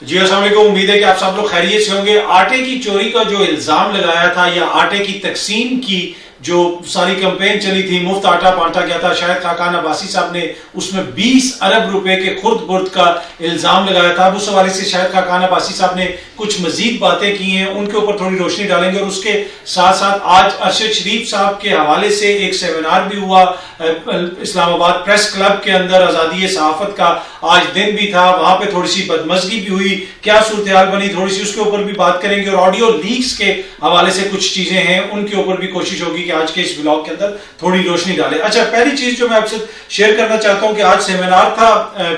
जी अस्सलाम वालेकुम, उम्मीद है कि आप सब लोग खैरियत से होंगे। आटे की चोरी का जो इल्जाम लगाया था या आटे की तकसीम की जो सारी कैंपेन चली थी, मुफ्त आटा बांटा गया था, शायद खाकान अब्बासी साहब ने उसमें 20 अरब रुपए के खुर्द बुर्द का इल्जाम लगाया था। अब उस हवाले से शायद खाकान अब्बासी साहब ने कुछ मजीद बातें की हैं, उनके ऊपर थोड़ी रोशनी डालेंगे। और उसके साथ साथ आज अरशद शरीफ साहब के हवाले से एक सेमिनार भी हुआ इस्लामाबाद प्रेस क्लब के अंदर, आजादी सहाफत का आज दिन भी था, वहां पे थोड़ी सी बदमज़गी भी हुई, क्या सूरत हाल बनी थोड़ी सी उसके ऊपर भी बात करेंगे। और ऑडियो लीक्स के हवाले से कुछ चीजें हैं, उनके ऊपर भी कोशिश होगी कि आज के इस ब्लॉग के अंदर थोड़ी रोशनी डालें। अच्छा, पहली चीज जो मैं आपसे शेयर करना चाहता हूं कि आज सेमिनार था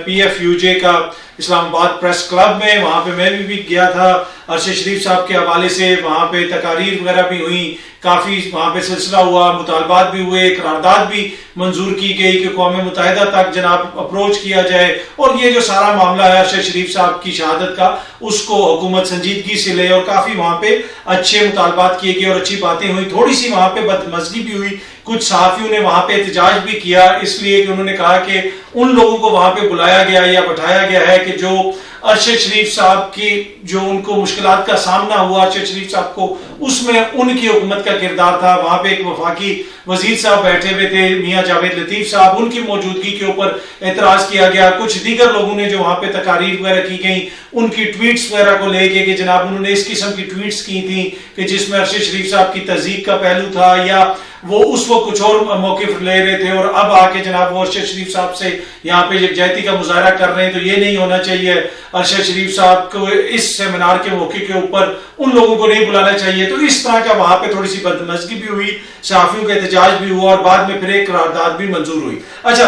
PFUJ का इस्लामाबाद प्रेस क्लब में, वहां पे मैं भी गया था। अरशद शरीफ साहब के हवाले से वहां पे तकारीर वगैरह भी हुई, काफी वहां पे सिलसिला हुआ, मुतालबात भी हुए, करारदाद भी मंजूर की गई कि कौम मुत्तहिदा तक जनाब अप्रोच किया जाए। और ये जो सारा मामला है अरशद शरीफ साहब की शहादत का, उसको हुकूमत संजीदगी से ले, और काफी वहां पे अच्छे मुतालबात किए गए और अच्छी बातें हुई। थोड़ी सी वहां पे बदमज़गी भी हुई, कुछ सहाफियों ने वहां पे एहतजाज भी किया, इसलिए कि उन्होंने कहा कि उन लोगों को वहां पे बुलाया गया या बैठाया गया है कि जो अरशद शरीफ साहब की जो उनको मुश्किलात का सामना हुआ, अरशद शरीफ साहब को उसमें उनकी हुकूमत का किरदार था। वहां पे एक वफाकी वजीर साहब बैठे हुए थे, मियां जावेद लतीफ साहब, उनकी मौजूदगी के ऊपर एतराज किया गया। कुछ दीगर लोगों ने जो वहां पे तकारीर वगैरह की गई, उनकी ट्वीट्स वगैरह को लेके कि जनाब उन्होंने इस किस्म की ट्वीट्स की थी कि जिसमें अरशद शरीफ साहब की तहजीब का पहलू था, या वो उस वक्त कुछ और मौकिफ ले रहे थे, और अब आके जनाब वो अरशद शरीफ साहब से यहाँ पे यकजहती का मुजाहरा कर रहे हैं। तो ये नहीं होना चाहिए, अरशद शरीफ साहब को इस सेमिनार के मौके के ऊपर उन लोगों को नहीं बुलाना चाहिए। तो इस तरह का वहां पे थोड़ी सी बदमज़गी भी हुई, सहाफियों का एहतजाज भी हुआ, और बाद में फिर एक करारदाद भी मंजूर हुई। अच्छा,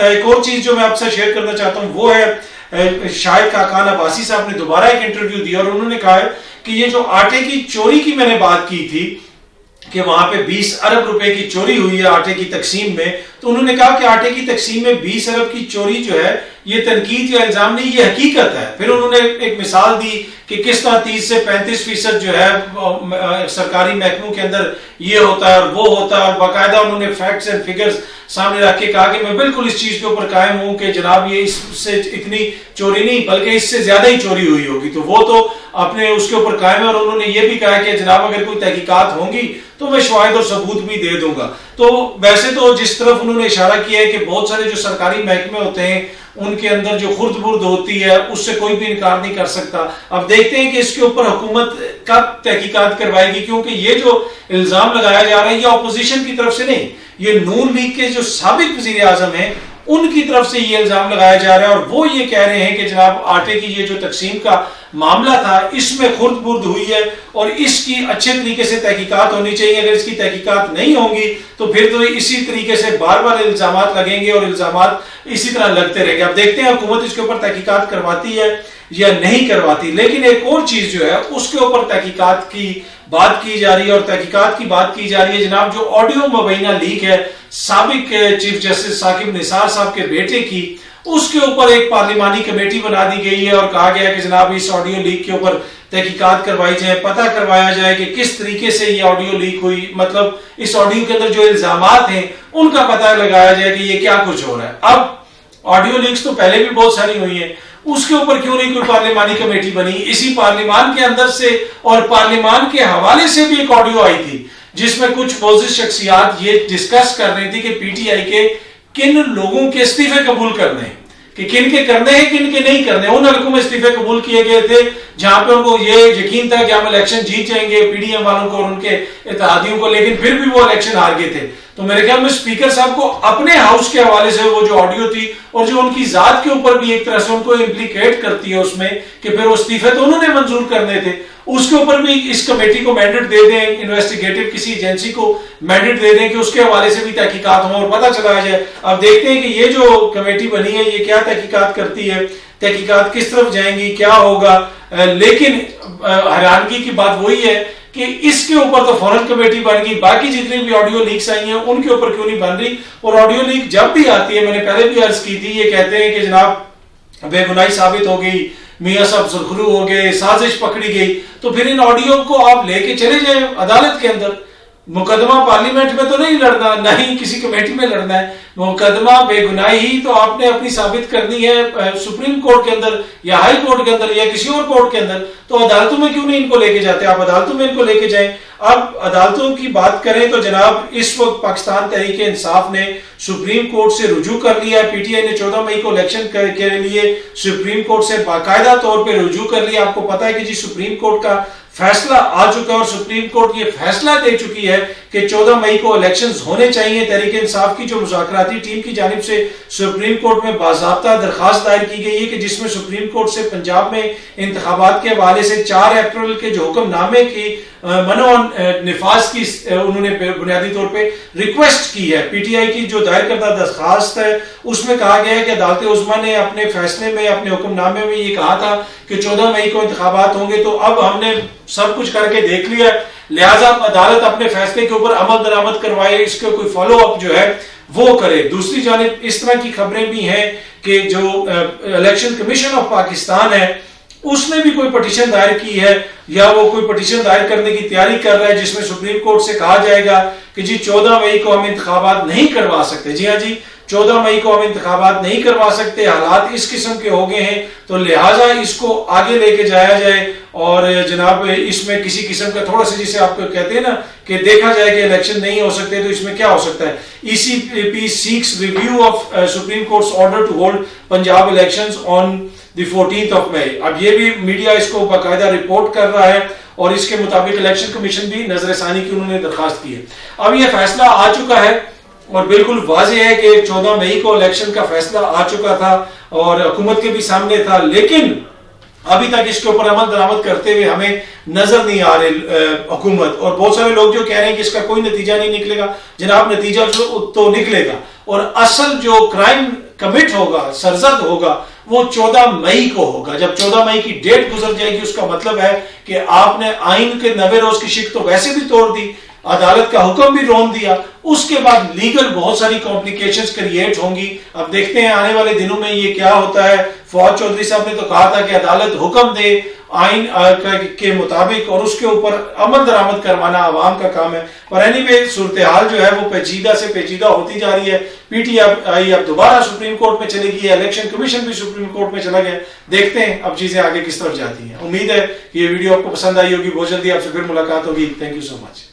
एक और चीज जो मैं आपसे शेयर करना चाहता हूँ वो है शायद खाकान अब्बासी साहब ने दोबारा एक इंटरव्यू दिया और उन्होंने कहा है कि ये जो आटे की चोरी की मैंने बात की थी कि वहां पे 20 अरब रुपए की चोरी हुई है आटे की तकसीम में, तो उन्होंने कहा कि आटे की तकसीम में 20 अरब की चोरी जो है ये तनकीद या इल्जाम नहीं, ये हकीकत है। फिर उन्होंने एक मिसाल दी कि किस तरह 30 से 35% जो है सरकारी महकमों के अंदर ये होता है और वो होता है, और बाकायदा उन्होंने फैक्ट्स एंड फिगर्स सामने रख के कहा कि मैं बिल्कुल इस चीज के ऊपर कायम हूं कि जनाब ये इससे इतनी चोरी नहीं बल्कि इससे ज्यादा ही चोरी हुई होगी। तो वो तो अपने उसके ऊपर कायम है, और उन्होंने ये भी कहा कि जनाब अगर कोई तहकीकात होंगी तो मैं शवाहिद और सबूत भी दे दूंगा। तो वैसे तो जिस तरफ उन्होंने इशारा किया है कि बहुत सारे जो सरकारी महकमे होते हैं उनके अंदर जो खुर्द बुर्द होती है उससे कोई भी इनकार नहीं कर सकता। अब देखते हैं कि इसके ऊपर हुकूमत कब तहकीकात करवाएगी, क्योंकि ये जो इल्जाम लगाया जा रहा है ये अपोजिशन की तरफ से नहीं, ये नून लीग के जो साबिक वजीर आजम है उनकी तरफ से ये इल्जाम लगाया जा रहा है। और वो ये कह रहे हैं कि जनाब आटे की ये जो तकसीम का मामला था इसमें खुर्द बुर्द हुई है और इसकी अच्छे तरीके से तहकीकात होनी चाहिए। अगर इसकी तहकीकात नहीं होंगी तो फिर तो इसी तरीके से बार बार इल्जामात लगेंगे और इल्जामात इसी तरह लगते रहेंगे। अब देखते हैं हुकूमत इसके ऊपर तहकीकात करवाती है या नहीं करवाती। लेकिन एक और चीज जो है उसके ऊपर तहकीकात की बात की जा रही है, और तहकीकात की बात की जा रही है जनाब जो ऑडियो मुबैना लीक है साबिक चीफ जस्टिस साकिब निसार साहब के बेटे की, उसके ऊपर एक पार्लिमानी कमेटी बना दी गई है और कहा गया है कि जनाब इस ऑडियो लीक के ऊपर तहकीकात करवाई जाए, पता करवाया जाए कि किस तरीके से ये ऑडियो लीक हुई, मतलब इस ऑडियो के अंदर जो इल्जामात हैं उनका पता लगाया जाए कि ये क्या कुछ हो रहा है। अब ऑडियो लीक्स तो पहले भी बहुत सारी हुई है, उसके ऊपर क्यों नहीं कोई पार्लिमानी कमेटी बनी? इसी पार्लिमान के अंदर से और पार्लिमान के हवाले से भी एक ऑडियो आई थी जिसमें कुछ मोअज़्ज़िज़ शख्सियात ये डिस्कस कर रही थी कि पीटीआई के किन लोगों के इस्तीफे कबूल करने हैं, कि किन के करने हैं किन के नहीं करने। उन हलकों में इस्तीफे कबूल किए गए थे जहां पे उनको ये यकीन था कि हम इलेक्शन जीत जाएंगे पीडीएम वालों को और उनके इत्तेहादियों को, लेकिन फिर भी वो इलेक्शन हार गए थे। तो मेरे ख्याल में स्पीकर साहब को अपने हाउस के हवाले से वो जो ऑडियो थी और जो उनकी जात के ऊपर भी एक तरह से उनको इम्प्लीकेट करती है उसमें कि फिर वो इस्तीफे तो उन्होंने मंजूर करने थे, उसके ऊपर भी इस कमेटी को मैंडेट दे दें, इन्वेस्टिगेटिव किसी एजेंसी को मैंडेट दे दें कि उसके हवाले से भी तहकीकात हो और पता चला जाए। अब देखते हैं कि ये जो कमेटी बनी है ये क्या तहकीकात करती है, तहकीकात किस तरफ जाएंगी, क्या होगा। लेकिन हैरानगी की बात वही है कि इसके ऊपर तो फौरन कमेटी बन गई, बाकी जितनी भी ऑडियो लीक्स आई हैं उनके ऊपर क्यों नहीं बन रही। और ऑडियो लीक जब भी आती है, मैंने पहले भी अर्ज की थी, ये कहते हैं कि जनाब बेगुनाही साबित हो गई, मियां साहब सुरखरू हो गए, साजिश पकड़ी गई, तो फिर इन ऑडियो को आप लेके चले जाए अदालत के अंदर, मुकदमा पार्लियामेंट में तो नहीं लड़ना, न ही किसी कमेटी में लड़ना है, मुकदमा बेगुनाही ही तो आपने अपनी साबित करनी है सुप्रीम कोर्ट के अंदर या हाई कोर्ट के अंदर या किसी और कोर्ट के अंदर। तो अदालतों में क्यों नहीं इनको लेके जाते, आप अदालतों में इनको लेके जाएं। अब अदालतों की बात करें तो जनाब इस वक्त पाकिस्तान तहरीक इंसाफ ने सुप्रीम कोर्ट से रुजू कर लिया है। पीटीआई ने 14 मई को इलेक्शन के लिए सुप्रीम कोर्ट से बाकायदा तौर पे रुजू कर लिया। आपको पता है कि जी सुप्रीम कोर्ट का फैसला आ चुका है और सुप्रीम कोर्ट ये फैसला दे चुकी है कि 14 मई को इलेक्शंस होने चाहिए। तहरीक इंसाफ की जो मुज़ाकराती टीम की जानिब से सुप्रीम कोर्ट में बाज़ाब्ता दरखास्त दायर की गई है कि जिसमें सुप्रीम कोर्ट से पंजाब में इंतखाबात के हवाले से 4 अप्रैल के जो हुक्मनामे की मनो निफाज की उन्होंने बुनियादी तौर पे रिक्वेस्ट की है। पीटीआई की जो दायर करदा दरखास्त है उसमें कहा गया है कि अदालत उज़्मा ने अपने फैसले में, अपने हुक्मनामे में ये कहा था कि 14 मई को इंतखाबात होंगे, तो अब हमने सब कुछ करके देख लिया, लिहाजा अदालत अपने फैसले के ऊपर अमल दरामद करवाए, इसके कोई फॉलो अप जो है वो करे। दूसरी जानिब इस तरह की खबरें भी हैं कि जो इलेक्शन कमीशन ऑफ पाकिस्तान है उसने भी कोई पटिशन दायर की है या वो कोई पटिशन दायर करने की तैयारी कर रहा है जिसमें सुप्रीम कोर्ट से कहा जाएगा कि जी 14 मई को हम इंतखाबात नहीं करवा सकते। जी हाँ जी, 14 मई को हम इंतखाबात नहीं करवा सकते, हालात इस किस्म के हो गए हैं, तो लिहाजा इसको आगे लेके जाया जाए और जनाब इसमें किसी किस्म का थोड़ा सा, जिसे आप कहते हैं ना कि देखा जाए कि इलेक्शन नहीं हो सकते तो इसमें क्या हो सकता है। ECP seeks review of Supreme Court's order to hold Punjab elections on the 14th of May। अब ये भी मीडिया इसको बाकायदा रिपोर्ट कर रहा है और इसके मुताबिक इलेक्शन कमीशन भी नजरसानी की उन्होंने दरखास्त की है। अब ये फैसला आ चुका है और बिल्कुल वाज़ेह है कि 14 मई को इलेक्शन का फैसला आ चुका था और हुकूमत के भी सामने था, लेकिन अभी तक इसके ऊपर अमल दरामद करते हुए हमें नजर नहीं आ रही हुकूमत। और बहुत सारे लोग जो कह रहे हैं कि इसका कोई नतीजा नहीं निकलेगा, जनाब नतीजा तो निकलेगा और असल जो क्राइम कमिट होगा, सरजद होगा, वो 14 मई को होगा। जब 14 मई की डेट गुजर जाएगी उसका मतलब है कि आपने आइन के 90 रोज की शिक तो वैसे भी तोड़ दी, अदालत का हुक्म भी रोन दिया, उसके बाद लीगल बहुत सारी कॉम्प्लिकेशंस क्रिएट होंगी। अब देखते हैं आने वाले दिनों में ये क्या होता है। फौज चौधरी साहब ने तो कहा था कि अदालत हुक्म दे आइन के मुताबिक और उसके ऊपर अमल दरामद करवाना आवाम का काम है। पर एनीवे सूरत हाल जो है वो पेचीदा से पेचीदा होती जा रही है। पीटीआई अब दोबारा सुप्रीम कोर्ट में चलेगी, इलेक्शन कमीशन भी सुप्रीम कोर्ट में चला गया। देखते हैं अब चीजें आगे किस तरफ जाती हैं। उम्मीद है कि ये वीडियो आपको पसंद आई होगी। बहुत जल्दी आपसे फिर मुलाकात होगी। Thank you so much.